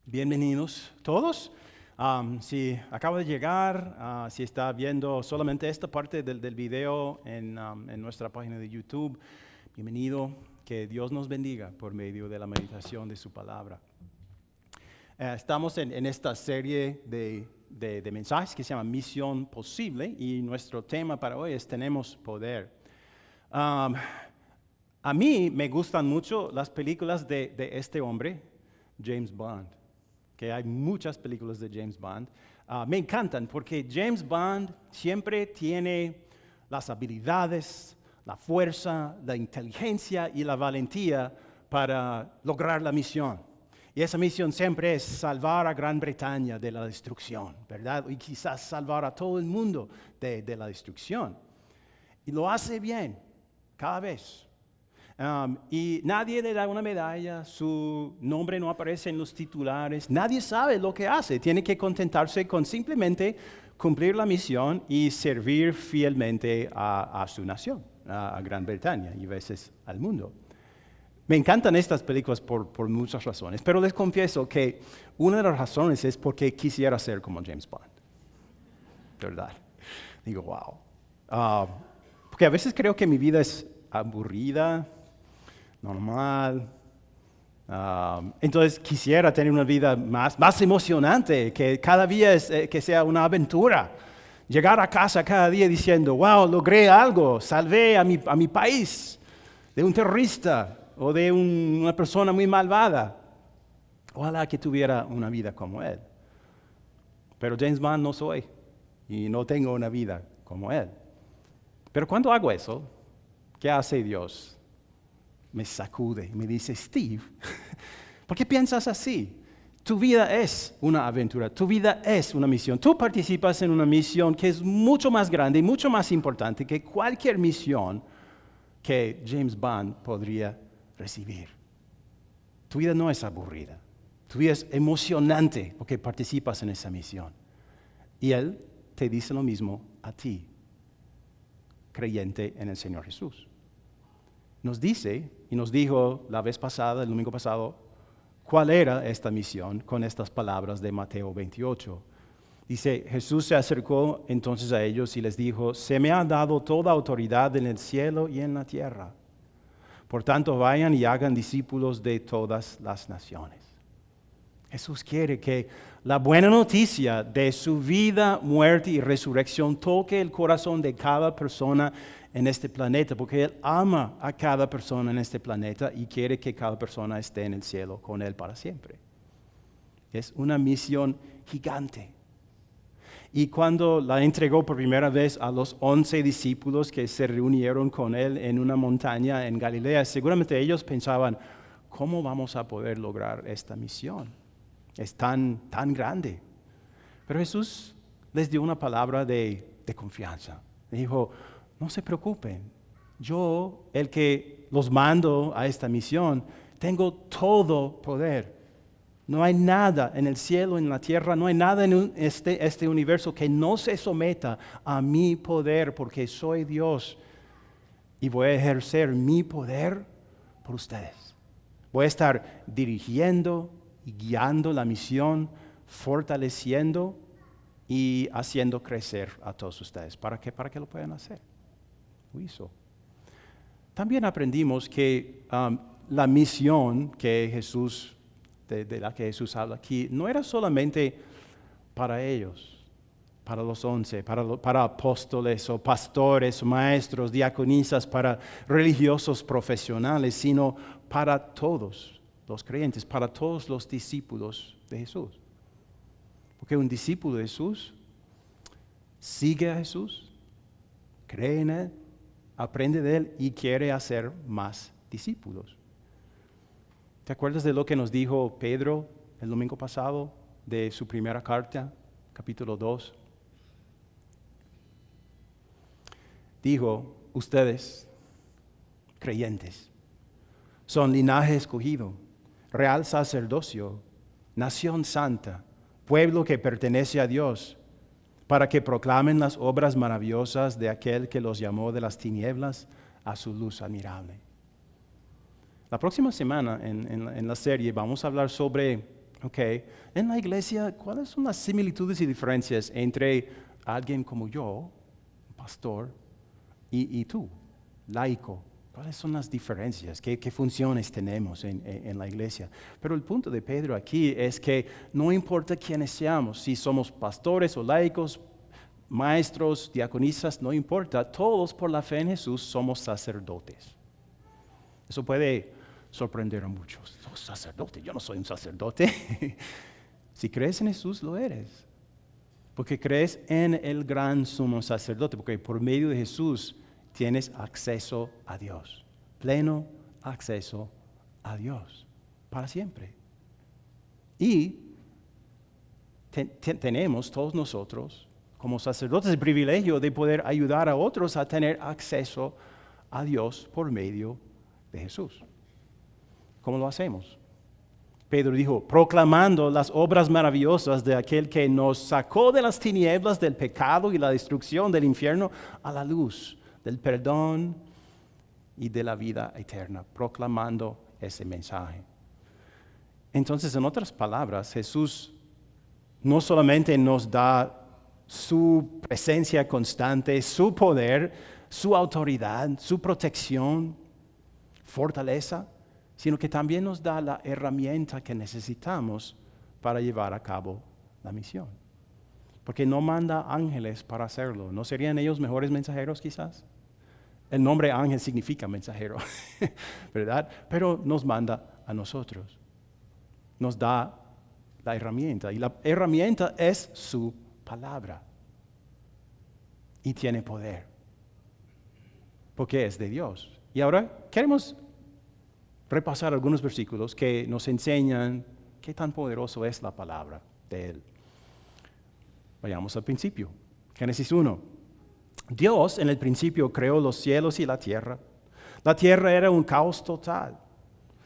Bienvenidos todos. Si acaba de llegar, si está viendo solamente esta parte del video en nuestra página de YouTube, bienvenido. Que Dios nos bendiga por medio de la meditación de su palabra. Estamos en esta serie de mensajes que se llama Misión Posible y nuestro tema para hoy es Tenemos Poder. A mí me gustan mucho las películas de este hombre, James Bond. Que hay muchas películas de James Bond. Me encantan porque James Bond siempre tiene las habilidades, la fuerza, la inteligencia y la valentía para lograr la misión. Y esa misión siempre es salvar a Gran Bretaña de la destrucción, ¿verdad? Y quizás salvar a todo el mundo de la destrucción. Y lo hace bien, cada vez. Y nadie le da una medalla, su nombre no aparece en los titulares, nadie sabe lo que hace, tiene que contentarse con simplemente cumplir la misión y servir fielmente a su nación, a Gran Bretaña y a veces al mundo. Me encantan estas películas por muchas razones, pero les confieso que una de las razones es porque quisiera ser como James Bond, ¿verdad? Digo, wow. Porque a veces creo que mi vida es aburrida, normal. Entonces quisiera tener una vida más emocionante, que cada día que sea una aventura. Llegar a casa cada día diciendo, wow, logré algo, salvé a mi país de un terrorista o de una persona muy malvada. Ojalá que tuviera una vida como él. Pero James Bond no soy y no tengo una vida como él. Pero cuando hago eso, ¿qué hace Dios? Me sacude y me dice, Steve, ¿por qué piensas así? Tu vida es una aventura, tu vida es una misión. Tú participas en una misión que es mucho más grande y mucho más importante que cualquier misión que James Bond podría recibir. Tu vida no es aburrida, tu vida es emocionante porque participas en esa misión. Y Él te dice lo mismo a ti, creyente en el Señor Jesús. Nos dice, y nos dijo la vez pasada, el domingo pasado, cuál era esta misión con estas palabras de Mateo 28. Dice, Jesús se acercó entonces a ellos y les dijo, se me ha dado toda autoridad en el cielo y en la tierra. Por tanto, vayan y hagan discípulos de todas las naciones. Jesús quiere que la buena noticia de su vida, muerte y resurrección toque el corazón de cada persona en este planeta, porque Él ama a cada persona en este planeta y quiere que cada persona esté en el cielo con Él para siempre. Es una misión gigante. Y cuando la entregó por primera vez a los 11 discípulos que se reunieron con Él en una montaña en Galilea, seguramente ellos pensaban, ¿cómo vamos a poder lograr esta misión? Es tan grande. Pero Jesús les dio una palabra de confianza. Dijo, no se preocupen, yo, el que los mando a esta misión, tengo todo poder. No hay nada en el cielo, en la tierra, no hay nada en este universo que no se someta a mi poder, porque soy Dios y voy a ejercer mi poder por ustedes. Voy a estar dirigiendo y guiando la misión, fortaleciendo y haciendo crecer a todos ustedes. ¿Para qué? Para que lo puedan hacer. Lo hizo. También aprendimos que la misión que Jesús, de la que Jesús habla aquí, no era solamente para ellos, para los 11, para apóstoles o pastores, maestros, diaconisas, para religiosos profesionales, sino para todos los creyentes, para todos los discípulos de Jesús. Porque un discípulo de Jesús sigue a Jesús, cree en Él, aprende de Él y quiere hacer más discípulos. ¿Te acuerdas de lo que nos dijo Pedro el domingo pasado de su primera carta, capítulo 2? Dijo, ustedes, creyentes, son linaje escogido, real sacerdocio, nación santa, pueblo que pertenece a Dios, para que proclamen las obras maravillosas de aquel que los llamó de las tinieblas a su luz admirable. La próxima semana en la serie vamos a hablar sobre Ok, en la iglesia, ¿cuáles son las similitudes y diferencias entre alguien como yo, pastor, y tú, laico? ¿Cuáles son las diferencias? ¿Qué funciones tenemos en la iglesia? Pero el punto de Pedro aquí es que no importa quiénes seamos, si somos pastores o laicos, maestros, diaconisas, no importa, todos por la fe en Jesús somos sacerdotes. Eso puede sorprender a muchos. ¿Sos sacerdote? Yo no soy un sacerdote. Si crees en Jesús, lo eres. Porque crees en el gran sumo sacerdote, porque por medio de Jesús tienes acceso a Dios. Pleno acceso a Dios. Para siempre. Y tenemos todos nosotros, como sacerdotes, el privilegio de poder ayudar a otros a tener acceso a Dios por medio de Jesús. ¿Cómo lo hacemos? Pedro dijo, proclamando las obras maravillosas de aquel que nos sacó de las tinieblas del pecado y la destrucción del infierno a la luz del perdón y de la vida eterna, proclamando ese mensaje. Entonces, en otras palabras, Jesús no solamente nos da su presencia constante, su poder, su autoridad, su protección, fortaleza, sino que también nos da la herramienta que necesitamos para llevar a cabo la misión. Porque no manda ángeles para hacerlo. ¿No serían ellos mejores mensajeros quizás? El nombre ángel significa mensajero, ¿verdad? Pero nos manda a nosotros. Nos da la herramienta. Y la herramienta es su palabra. Y tiene poder. Porque es de Dios. Y ahora queremos repasar algunos versículos que nos enseñan qué tan poderoso es la palabra de Él. Vayamos al principio. Génesis 1. Dios en el principio creó los cielos y la tierra. La tierra era un caos total.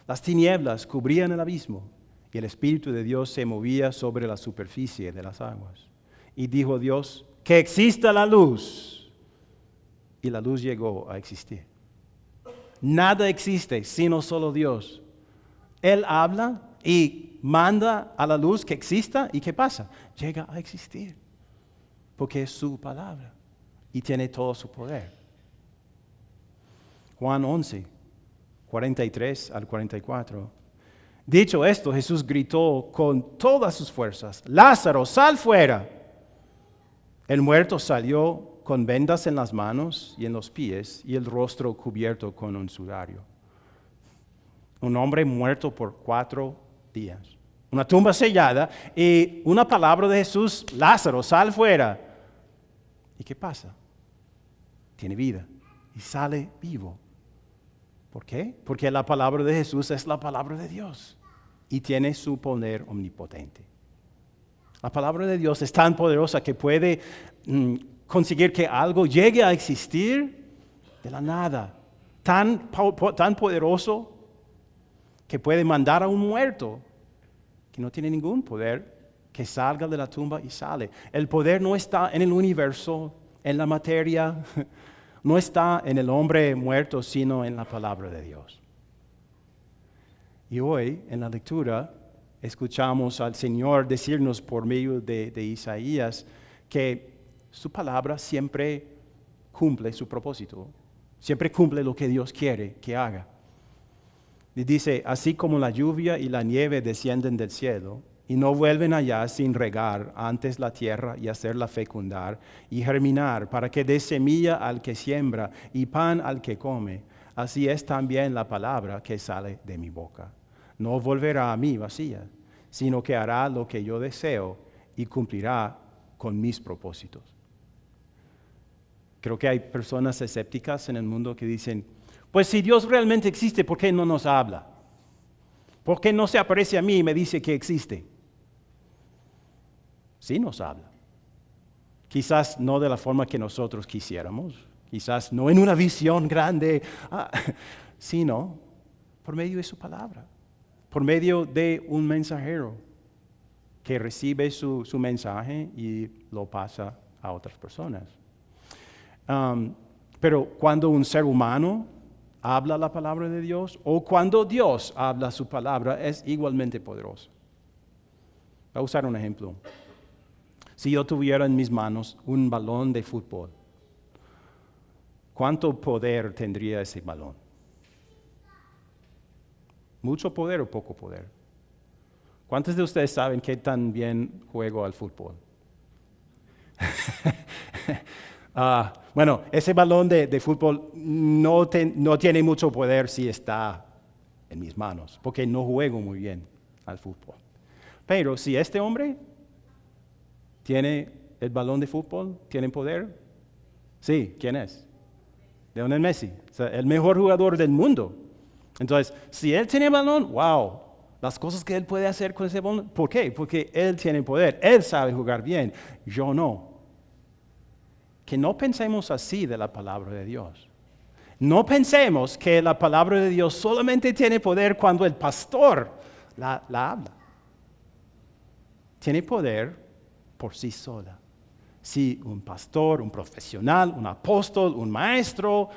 Las tinieblas cubrían el abismo y el Espíritu de Dios se movía sobre la superficie de las aguas. Y dijo Dios, que exista la luz. Y la luz llegó a existir. Nada existe sino solo Dios. Él habla y manda a la luz que exista. ¿Y qué pasa? Llega a existir. Porque es su palabra y tiene todo su poder. Juan 11, 43 al 44. Dicho esto, Jesús gritó con todas sus fuerzas, Lázaro, sal fuera. El muerto salió con vendas en las manos y en los pies y el rostro cubierto con un sudario. Un hombre muerto por 4 días. Una tumba sellada y una palabra de Jesús, Lázaro, sal fuera. ¿Y qué pasa? Tiene vida y sale vivo. ¿Por qué? Porque la palabra de Jesús es la palabra de Dios y tiene su poder omnipotente. La palabra de Dios es tan poderosa que puede conseguir que algo llegue a existir de la nada. Tan poderoso que puede mandar a un muerto que no tiene ningún poder, que salga de la tumba y sale. El poder no está en el universo, en la materia, no está en el hombre muerto, sino en la palabra de Dios. Y hoy, en la lectura, escuchamos al Señor decirnos por medio de Isaías que su palabra siempre cumple su propósito, siempre cumple lo que Dios quiere que haga. Y dice, así como la lluvia y la nieve descienden del cielo y no vuelven allá sin regar antes la tierra y hacerla fecundar y germinar para que dé semilla al que siembra y pan al que come, así es también la palabra que sale de mi boca. No volverá a mí vacía, sino que hará lo que yo deseo y cumplirá con mis propósitos. Creo que hay personas escépticas en el mundo que dicen, pues si Dios realmente existe, ¿por qué no nos habla? ¿Por qué no se aparece a mí y me dice que existe? Sí nos habla. Quizás no de la forma que nosotros quisiéramos, quizás no en una visión grande, sino por medio de su palabra, por medio de un mensajero que recibe su mensaje y lo pasa a otras personas. Pero cuando un ser humano habla la palabra de Dios o cuando Dios habla su palabra es igualmente poderoso. Voy a usar un ejemplo. Si yo tuviera en mis manos un balón de fútbol, ¿cuánto poder tendría ese balón? ¿Mucho poder o poco poder? ¿Cuántos de ustedes saben qué tan bien juego al fútbol? Bueno, ese balón de fútbol no tiene mucho poder si está en mis manos, porque no juego muy bien al fútbol. Pero si este hombre tiene el balón de fútbol, tiene poder, sí, ¿quién es? Lionel Messi, o sea, el mejor jugador del mundo. Entonces, si él tiene el balón, wow, las cosas que él puede hacer con ese balón, ¿por qué? Porque él tiene poder, él sabe jugar bien, yo no. Que no pensemos así de la palabra de Dios. No pensemos que la palabra de Dios solamente tiene poder cuando el pastor la habla. Tiene poder por sí sola. Si un pastor, un profesional, un apóstol, un maestro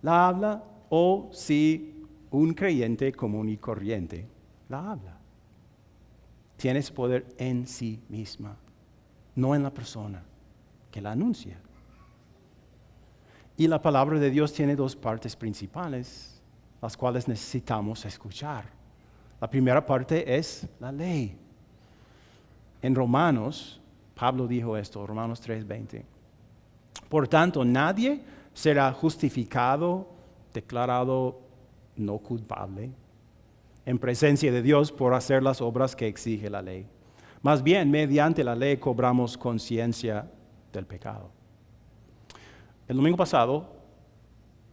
la habla, o si un creyente común y corriente la habla. Tiene ese poder en sí misma, no en la persona que la anuncia. Y la palabra de Dios tiene dos partes principales, las cuales necesitamos escuchar. La primera parte es la ley. En Romanos, Pablo dijo esto, Romanos 3:20. Por tanto, nadie será justificado, declarado no culpable, en presencia de Dios por hacer las obras que exige la ley. Más bien, mediante la ley cobramos conciencia del pecado. El domingo pasado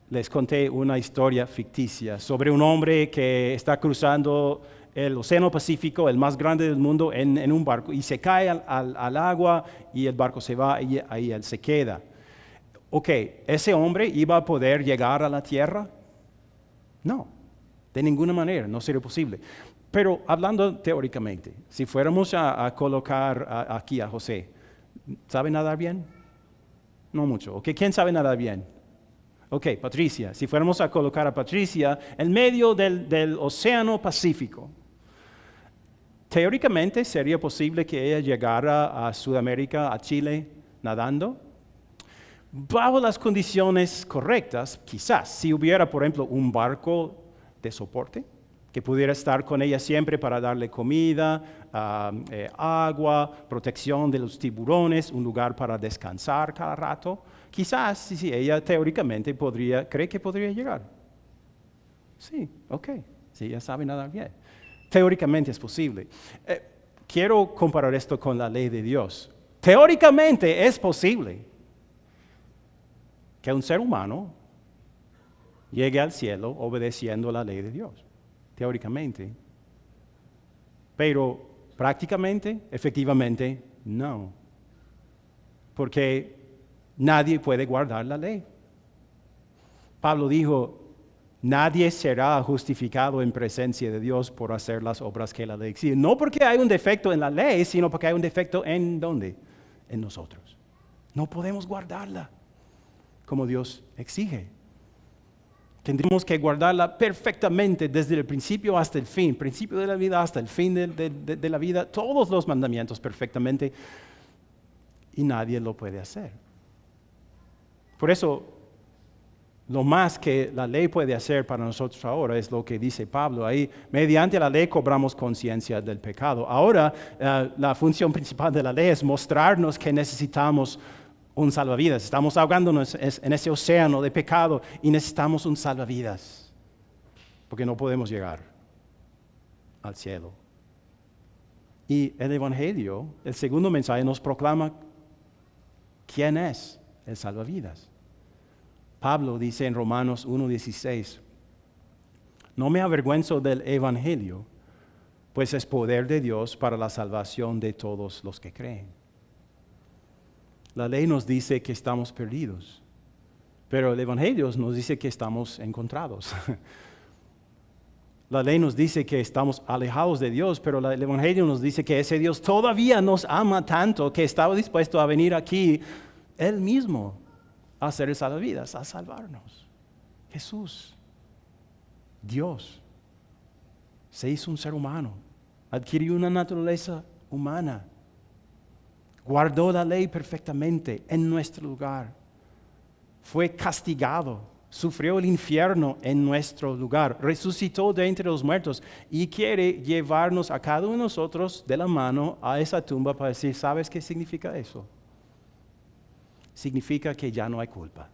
les conté una historia ficticia sobre un hombre que está cruzando el Océano Pacífico, el más grande del mundo, en un barco, y se cae al agua y el barco se va y ahí él se queda. Ok, ¿ese hombre iba a poder llegar a la tierra? No, de ninguna manera, no sería posible. Pero hablando teóricamente, si fuéramos a colocar aquí a José, ¿sabe nadar bien? No mucho. Ok, ¿quién sabe nadar bien? Ok, Patricia. Si fuéramos a colocar a Patricia en medio del Océano Pacífico, teóricamente sería posible que ella llegara a Sudamérica, a Chile, nadando. Bajo las condiciones correctas, quizás, si hubiera, por ejemplo, un barco de soporte que pudiera estar con ella siempre para darle comida, agua, protección de los tiburones, un lugar para descansar cada rato. Quizás, sí, ella teóricamente cree que podría llegar. Sí, ok, sí, ella sabe nadar bien. Teóricamente es posible. Quiero comparar esto con la ley de Dios. Teóricamente es posible que un ser humano llegue al cielo obedeciendo la ley de Dios, teóricamente. Pero prácticamente, efectivamente, no. Porque nadie puede guardar la ley. Pablo dijo, nadie será justificado en presencia de Dios por hacer las obras que la ley exige. No porque hay un defecto en la ley, sino porque hay un defecto ¿en dónde? En nosotros. No podemos guardarla como Dios exige. Tendríamos que guardarla perfectamente desde el principio hasta el fin, principio de la vida hasta el fin de la vida, todos los mandamientos perfectamente, y nadie lo puede hacer. Por eso, lo más que la ley puede hacer para nosotros ahora es lo que dice Pablo ahí, mediante la ley cobramos conciencia del pecado. Ahora, la función principal de la ley es mostrarnos que necesitamos un salvavidas. Estamos ahogándonos en ese océano de pecado y necesitamos un salvavidas, porque no podemos llegar al cielo. Y el Evangelio, el segundo mensaje, nos proclama quién es el salvavidas. Pablo dice en Romanos 1:16, no me avergüenzo del Evangelio, pues es poder de Dios para la salvación de todos los que creen. La ley nos dice que estamos perdidos, pero el Evangelio nos dice que estamos encontrados. La ley nos dice que estamos alejados de Dios, pero el Evangelio nos dice que ese Dios todavía nos ama tanto que estaba dispuesto a venir aquí Él mismo a hacer salvavidas, a salvarnos. Jesús, Dios, se hizo un ser humano, adquirió una naturaleza humana. Guardó la ley perfectamente en nuestro lugar. Fue castigado, sufrió el infierno en nuestro lugar, resucitó de entre los muertos y quiere llevarnos a cada uno de nosotros de la mano a esa tumba para decir, ¿sabes qué significa eso? Significa que ya no hay culpa.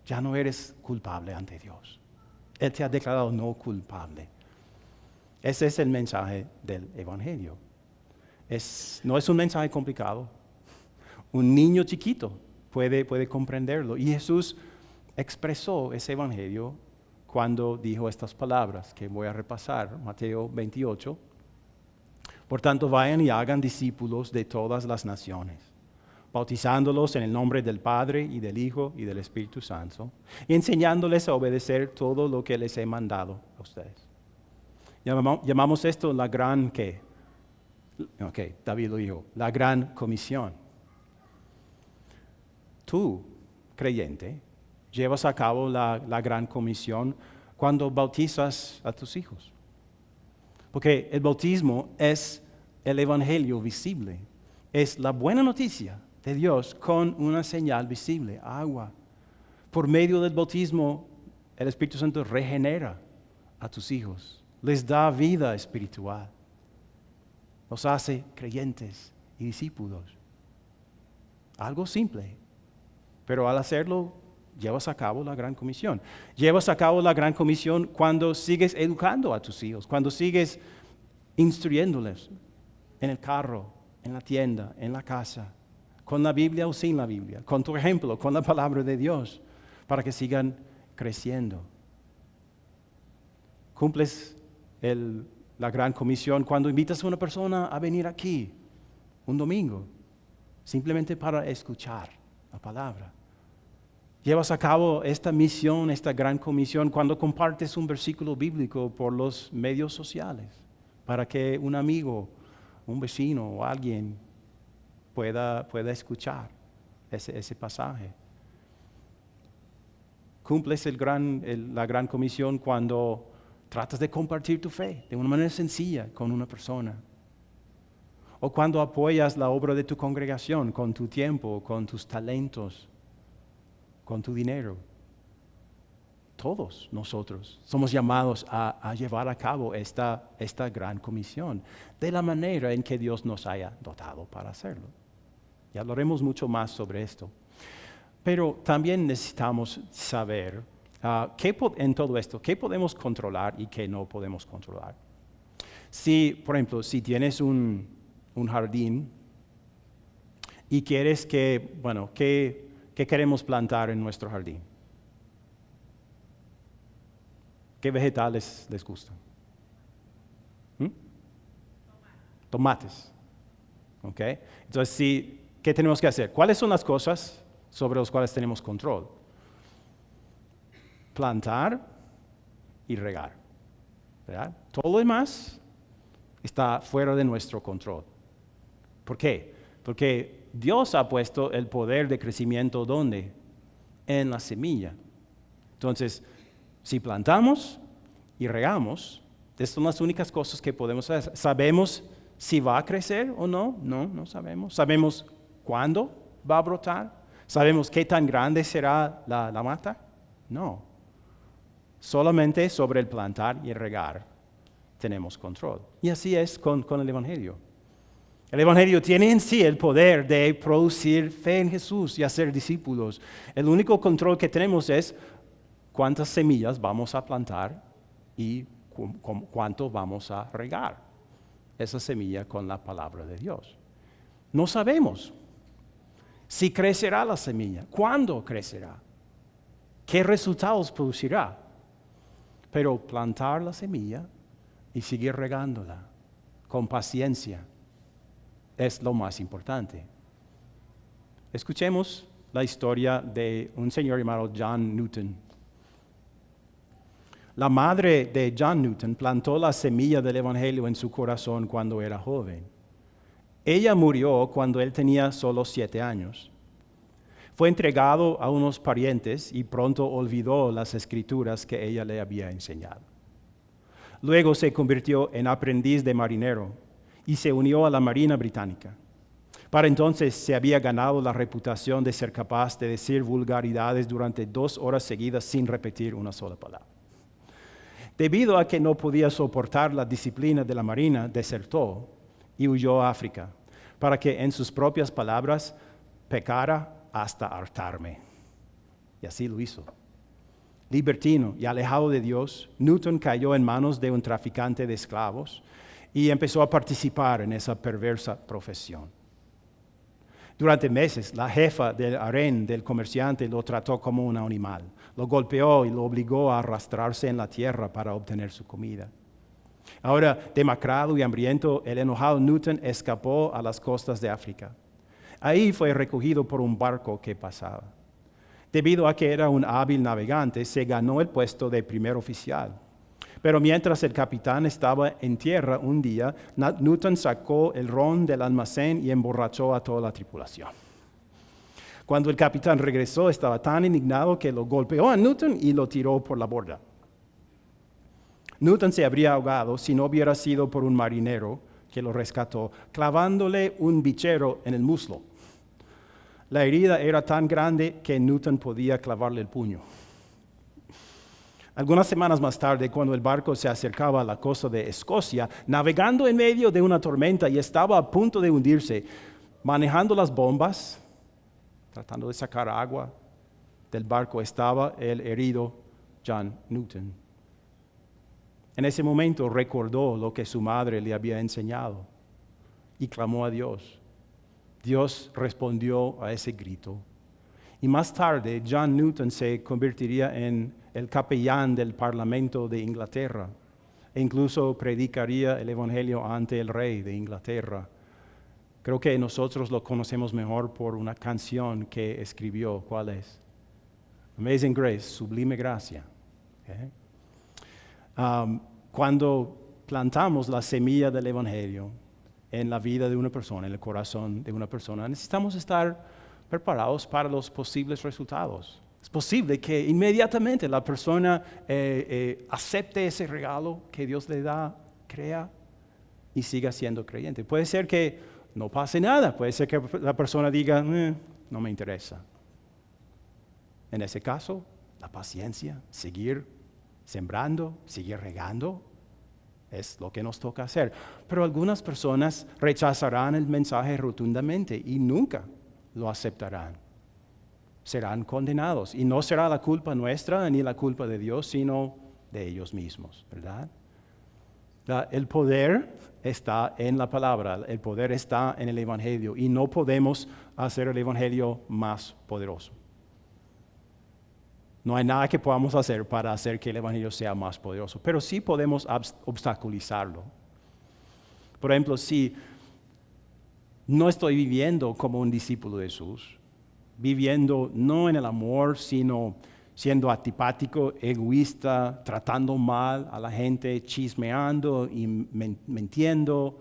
Ya no eres culpable ante Dios. Él te ha declarado no culpable. Ese es el mensaje del Evangelio. No es un mensaje complicado. Un niño chiquito puede comprenderlo. Y Jesús expresó ese Evangelio cuando dijo estas palabras que voy a repasar. Mateo 28. Por tanto, vayan y hagan discípulos de todas las naciones, bautizándolos en el nombre del Padre y del Hijo y del Espíritu Santo, y enseñándoles a obedecer todo lo que les he mandado a ustedes. Llamamos esto la gran, ¿qué? Ok, David lo dijo, la gran comisión. Tú, creyente, llevas a cabo la gran comisión cuando bautizas a tus hijos. Porque el bautismo es el evangelio visible, es la buena noticia de Dios con una señal visible, agua. Por medio del bautismo, el Espíritu Santo regenera a tus hijos, les da vida espiritual, los hace creyentes y discípulos. Algo simple, pero al hacerlo, llevas a cabo la gran comisión. Llevas a cabo la gran comisión cuando sigues educando a tus hijos, cuando sigues instruyéndoles en el carro, en la tienda, en la casa, con la Biblia o sin la Biblia, con tu ejemplo, con la palabra de Dios, para que sigan creciendo. Cumples la gran comisión cuando invitas a una persona a venir aquí un domingo, simplemente para escuchar la palabra. Llevas a cabo esta misión, esta gran comisión, cuando compartes un versículo bíblico por los medios sociales, para que un amigo, un vecino o alguien pueda escuchar ese pasaje. Cumples la gran comisión cuando tratas de compartir tu fe de una manera sencilla con una persona. O cuando apoyas la obra de tu congregación con tu tiempo, con tus talentos, con tu dinero. Todos nosotros somos llamados a llevar a cabo esta gran comisión de la manera en que Dios nos haya dotado para hacerlo. Y hablaremos mucho más sobre esto. Pero también necesitamos saber en todo esto, qué podemos controlar y qué no podemos controlar. Por ejemplo, si tienes un jardín y quieres ¿qué queremos plantar en nuestro jardín? ¿Qué vegetales les gustan? Tomates. ¿Ok? Entonces, ¿qué tenemos que hacer? ¿Cuáles son las cosas sobre las cuales tenemos control? Plantar y regar. ¿Verdad? Todo lo demás está fuera de nuestro control. ¿Por qué? Porque Dios ha puesto el poder de crecimiento ¿dónde? En la semilla. Entonces, si plantamos y regamos, estas son las únicas cosas que podemos hacer. ¿Sabemos si va a crecer o no? No sabemos. ¿Sabemos cuándo va a brotar? ¿Sabemos qué tan grande será la mata? No. Solamente sobre el plantar y el regar tenemos control. Y así es con el Evangelio. El Evangelio tiene en sí el poder de producir fe en Jesús y hacer discípulos. El único control que tenemos es cuántas semillas vamos a plantar y cuánto vamos a regar esa semilla con la palabra de Dios. No sabemos si crecerá la semilla, cuándo crecerá, qué resultados producirá. Pero plantar la semilla y seguir regándola con paciencia es lo más importante. Escuchemos la historia de un señor llamado John Newton. La madre de John Newton plantó la semilla del Evangelio en su corazón cuando era joven. Ella murió cuando él tenía solo 7 años. Fue entregado a unos parientes y pronto olvidó las escrituras que ella le había enseñado. Luego se convirtió en aprendiz de marinero y se unió a la Marina Británica. Para entonces se había ganado la reputación de ser capaz de decir vulgaridades durante 2 horas seguidas sin repetir una sola palabra. Debido a que no podía soportar la disciplina de la Marina, desertó y huyó a África, para que, en sus propias palabras, pecara hasta hartarme. Y así lo hizo. Libertino y alejado de Dios, Newton cayó en manos de un traficante de esclavos y empezó a participar en esa perversa profesión. Durante meses, la jefa del harén del comerciante lo trató como un animal, lo golpeó y lo obligó a arrastrarse en la tierra para obtener su comida. Ahora, demacrado y hambriento, el enojado Newton escapó a las costas de África. Ahí fue recogido por un barco que pasaba. Debido a que era un hábil navegante, se ganó el puesto de primer oficial. Pero mientras el capitán estaba en tierra un día, Newton sacó el ron del almacén y emborrachó a toda la tripulación. Cuando el capitán regresó, estaba tan indignado que lo golpeó a Newton y lo tiró por la borda. Newton se habría ahogado si no hubiera sido por un marinero que lo rescató, clavándole un bichero en el muslo. La herida era tan grande que Newton podía clavarle el puño. Algunas semanas más tarde, cuando el barco se acercaba a la costa de Escocia, navegando en medio de una tormenta y estaba a punto de hundirse, manejando las bombas, tratando de sacar agua del barco, estaba el herido John Newton. En ese momento recordó lo que su madre le había enseñado y clamó a Dios. Dios respondió a ese grito. Y más tarde, John Newton se convertiría en el capellán del Parlamento de Inglaterra e incluso predicaría el Evangelio ante el rey de Inglaterra. Creo que nosotros lo conocemos mejor por una canción que escribió. ¿Cuál es? Amazing Grace, Sublime Gracia. Cuando plantamos la semilla del Evangelio en la vida de una persona, en el corazón de una persona, necesitamos estar preparados para los posibles resultados. Es posible que inmediatamente la persona acepte ese regalo que Dios le da, crea y siga siendo creyente. Puede ser que no pase nada, puede ser que la persona diga, no me interesa. En ese caso, la paciencia, seguir sembrando, seguir regando, es lo que nos toca hacer. Pero algunas personas rechazarán el mensaje rotundamente y nunca lo aceptarán. Serán condenados y no será la culpa nuestra ni la culpa de Dios, sino de ellos mismos, ¿verdad? El poder está en la palabra, el poder está en el Evangelio y no podemos hacer el Evangelio más poderoso. No hay nada que podamos hacer para hacer que el Evangelio sea más poderoso, pero sí podemos obstaculizarlo. Por ejemplo, si no estoy viviendo como un discípulo de Jesús, viviendo no en el amor, sino siendo antipático, egoísta, tratando mal a la gente, chismeando y mintiendo,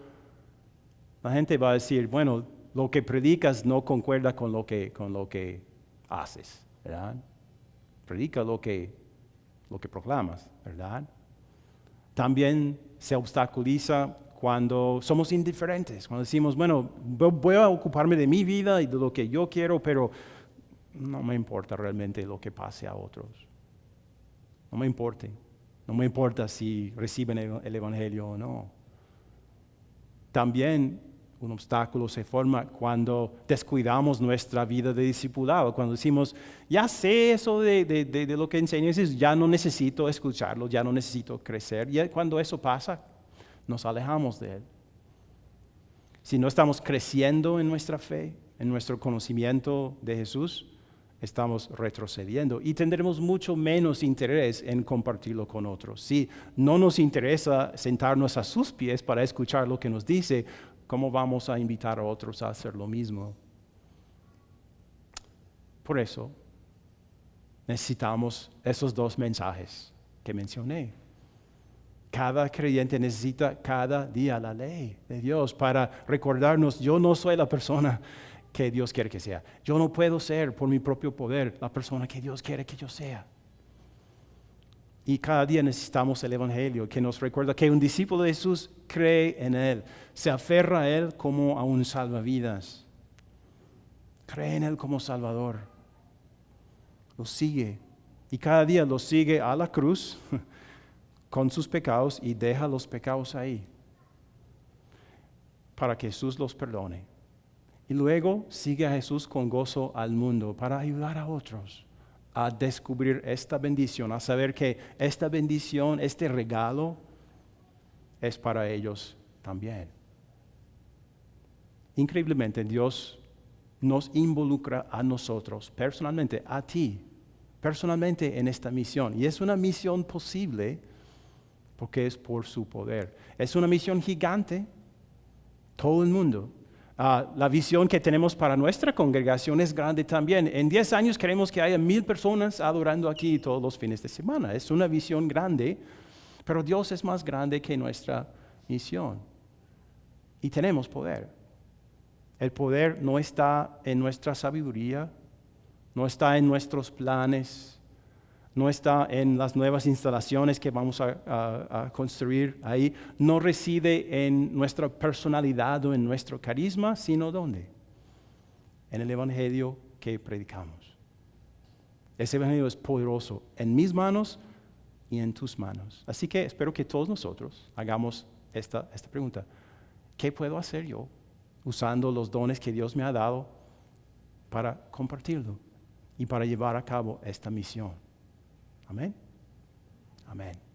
la gente va a decir, bueno, lo que predicas no concuerda con lo que haces, ¿verdad? Predica lo que proclamas, ¿verdad? También se obstaculiza cuando somos indiferentes, cuando decimos, bueno, voy a ocuparme de mi vida y de lo que yo quiero, pero no me importa realmente lo que pase a otros. No me importa si reciben el Evangelio o no. También un obstáculo se forma cuando descuidamos nuestra vida de discipulado, cuando decimos, ya sé eso de lo que enseñas, ya no necesito escucharlo, ya no necesito crecer. Y cuando eso pasa, nos alejamos de Él. Si no estamos creciendo en nuestra fe, en nuestro conocimiento de Jesús, estamos retrocediendo y tendremos mucho menos interés en compartirlo con otros. Si no nos interesa sentarnos a sus pies para escuchar lo que nos dice, ¿cómo vamos a invitar a otros a hacer lo mismo? Por eso, necesitamos esos 2 mensajes que mencioné. Cada creyente necesita cada día la ley de Dios para recordarnos, yo no soy la persona que Dios quiere que sea. Yo no puedo ser por mi propio poder la persona que Dios quiere que yo sea. Y cada día necesitamos el Evangelio que nos recuerda que un discípulo de Jesús cree en Él, se aferra a Él como a un salvavidas. Cree en Él como Salvador. Lo sigue. Y cada día lo sigue a la cruz con sus pecados y deja los pecados ahí para que Jesús los perdone. Y luego sigue a Jesús con gozo al mundo para ayudar a otros a descubrir esta bendición, a saber que esta bendición, este regalo, es para ellos también. Increíblemente, Dios nos involucra a nosotros, personalmente, a ti, personalmente en esta misión. Y es una misión posible porque es por su poder. Es una misión gigante, todo el mundo. La visión que tenemos para nuestra congregación es grande también. En 10 años queremos que haya 1,000 personas adorando aquí todos los fines de semana. Es una visión grande, pero Dios es más grande que nuestra misión. Y tenemos poder. El poder no está en nuestra sabiduría, no está en nuestros planes, no está en las nuevas instalaciones que vamos a construir ahí, no reside en nuestra personalidad o en nuestro carisma, sino ¿dónde? En el Evangelio que predicamos. Ese Evangelio es poderoso en mis manos y en tus manos. Así que espero que todos nosotros hagamos esta pregunta. ¿Qué puedo hacer yo usando los dones que Dios me ha dado para compartirlo y para llevar a cabo esta misión? Amén. Amén.